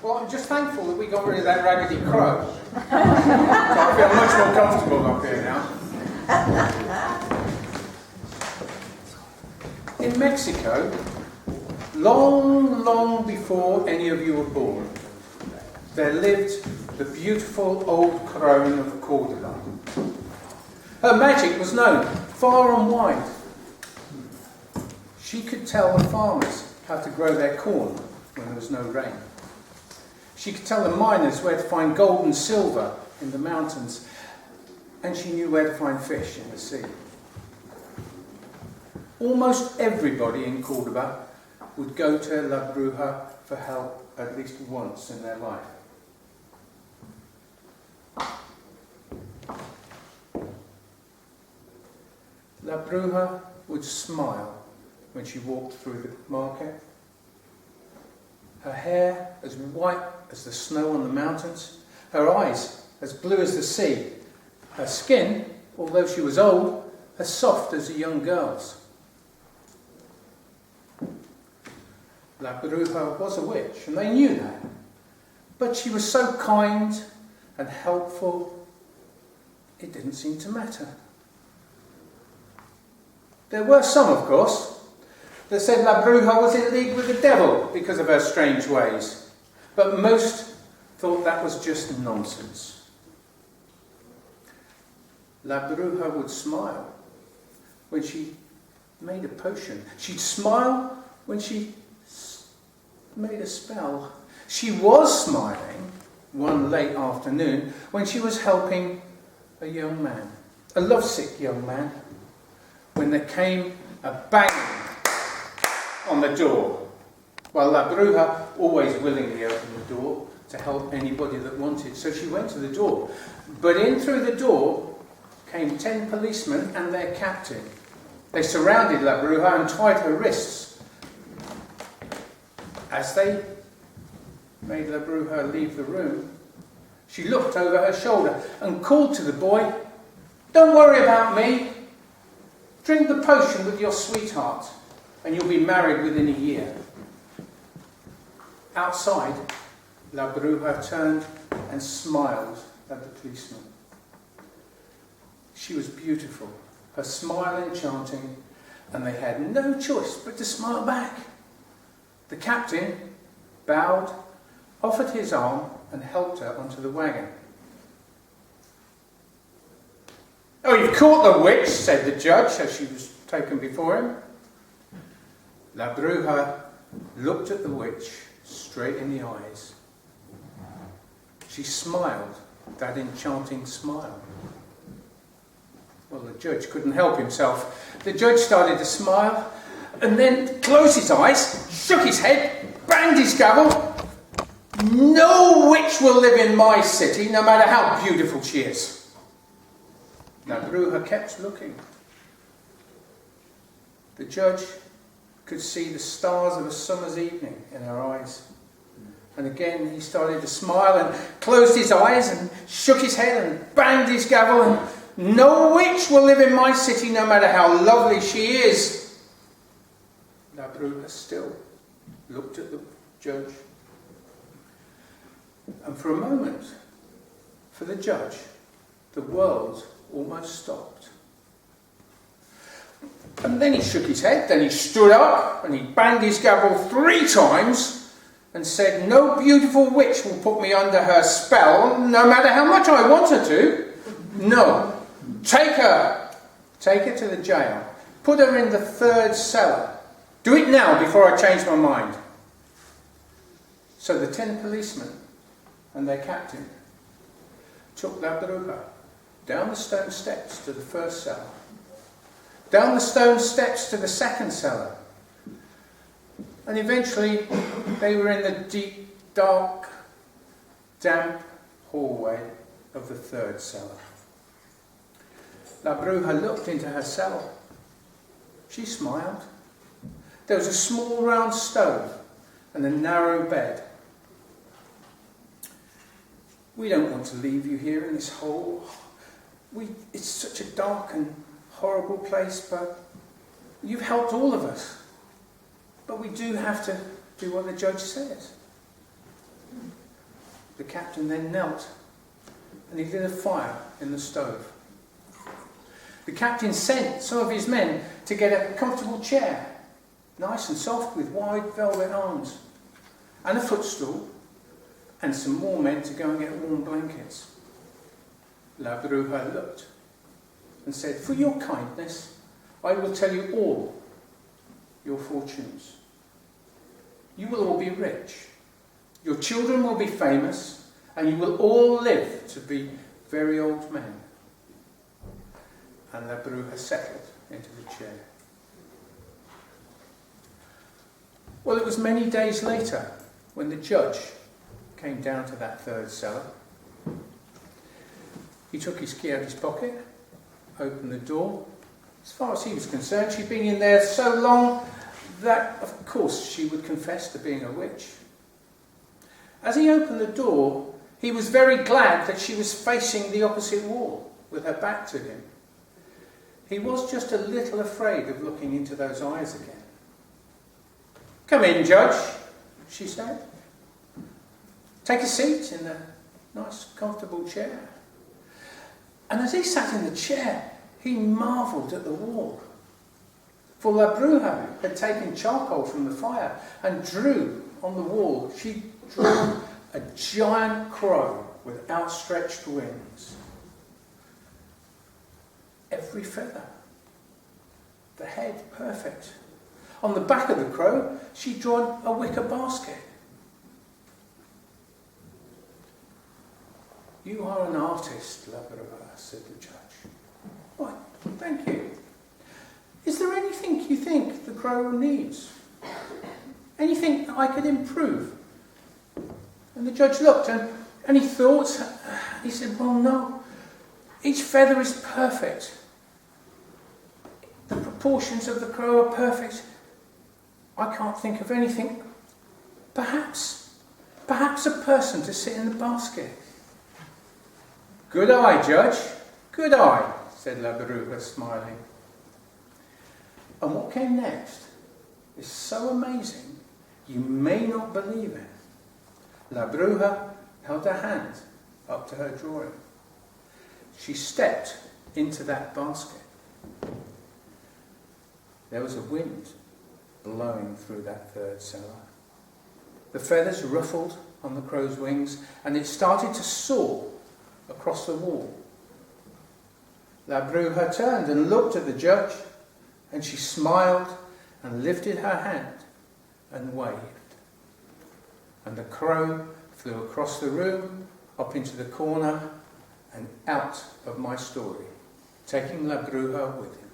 Well, I'm just thankful that we got rid of that raggedy crow. I feel much more comfortable up here now. In Mexico, long before any of you were born, there lived the beautiful old Crone of Cordoba. Her magic was known far and wide. She could tell the farmers how to grow their corn when there was no rain. She could tell the miners where to find gold and silver in the mountains, and she knew where to find fish in the sea. Almost everybody in Cordoba would go to La Bruja for help at least once in their life. La Bruja would smile when she walked through the market. Her hair as white as the snow on the mountains, her eyes as blue as the sea, her skin, although she was old, as soft as a young girl's. La Bruja was a witch, and they knew that. But she was so kind and helpful, it didn't seem to matter. There were some, of course, that said La Bruja was in league with the devil because of her strange ways. But most thought that was just nonsense. La Bruja would smile when she made a potion. She'd smile when she made a spell. She was smiling one late afternoon when she was helping a young man, a lovesick young man, when there came a banging on the door. Well, La Bruja always willingly opened the door to help anybody that wanted, so she went to the door. But in through the door came 10 policemen and their captain. They surrounded La Bruja and tied her wrists. As they made La Bruja leave the room, she looked over her shoulder and called to the boy, "Don't worry about me. Drink the potion with your sweetheart, and you'll be married within a year." Outside, La Bruja turned and smiled at the policeman. She was beautiful, her smile enchanting, and they had no choice but to smile back. The captain bowed, offered his arm, and helped her onto the wagon. "Oh, you've caught the witch," said the judge as she was taken before him. La Bruja looked at the witch straight in the eyes. She smiled, that enchanting smile. Well, the judge couldn't help himself. The judge started to smile and then closed his eyes, shook his head, banged his gavel. "No witch will live in my city, no matter how beautiful she is." La Bruja kept looking. The judge could see the stars of a summer's evening in her eyes. And again he started to smile and closed his eyes and shook his head and banged his gavel. And "No witch will live in my city, no matter how lovely she is." La Bruja still looked at the judge. And for a moment, for the judge, the world almost stopped. And then he shook his head, then he stood up and he banged his gavel 3 times and said, "No beautiful witch will put me under her spell, no matter how much I want her to. No, take her to the jail, put her in the 3rd cellar. Do it now before I change my mind." So the 10 policemen and their captain took La Bruja down the stone steps to the 1st cellar, down the stone steps to the 2nd cellar, and eventually they were in the deep, dark, damp hallway of the 3rd cellar. La Bruja looked into her cell. She smiled. There was a small round stove and a narrow bed. "We don't want to leave you here in this hole. It's such a dark and horrible place, but you've helped all of us. But we do have to do what the judge says." The captain then knelt and he lit a fire in the stove. The captain sent some of his men to get a comfortable chair, nice and soft with wide velvet arms, and a footstool, and some more men to go and get warm blankets. La Bruja looked and said, "For your kindness, I will tell you all your fortunes. You will all be rich. Your children will be famous, and you will all live to be very old men." And La Bruja settled into the chair. Well, it was many days later when the judge came down to that third cellar. He took his key out of his pocket, opened the door. As far as he was concerned, she'd been in there so long that, of course, she would confess to being a witch. As he opened the door, he was very glad that she was facing the opposite wall, with her back to him. He was just a little afraid of looking into those eyes again. "Come in, Judge," she said. "Take a seat in the nice, comfortable chair." And as he sat in the chair, he marvelled at the wall. For La Bruja had taken charcoal from the fire and drew on the wall. She drew a giant crow with outstretched wings. Every feather, the head perfect. On the back of the crow, she'd drawn a wicker basket. "You are an artist, La Bruja," said the judge. "Why, thank you. Is there anything you think the crow needs? Anything that I could improve?" And the judge looked and he thought, he said, "Well, no. Each feather is perfect. The proportions of the crow are perfect. I can't think of anything. Perhaps a person to sit in the basket." "Good eye, Judge, good eye," said La Bruja, smiling. And what came next is so amazing you may not believe it. La Bruja held her hand up to her drawing. She stepped into that basket. There was a wind blowing through that third cellar. The feathers ruffled on the crow's wings, and it started to soar across the wall. La Bruja turned and looked at the judge, and she smiled and lifted her hand and waved. And the crow flew across the room, up into the corner, and out of my story, taking La Bruja with him.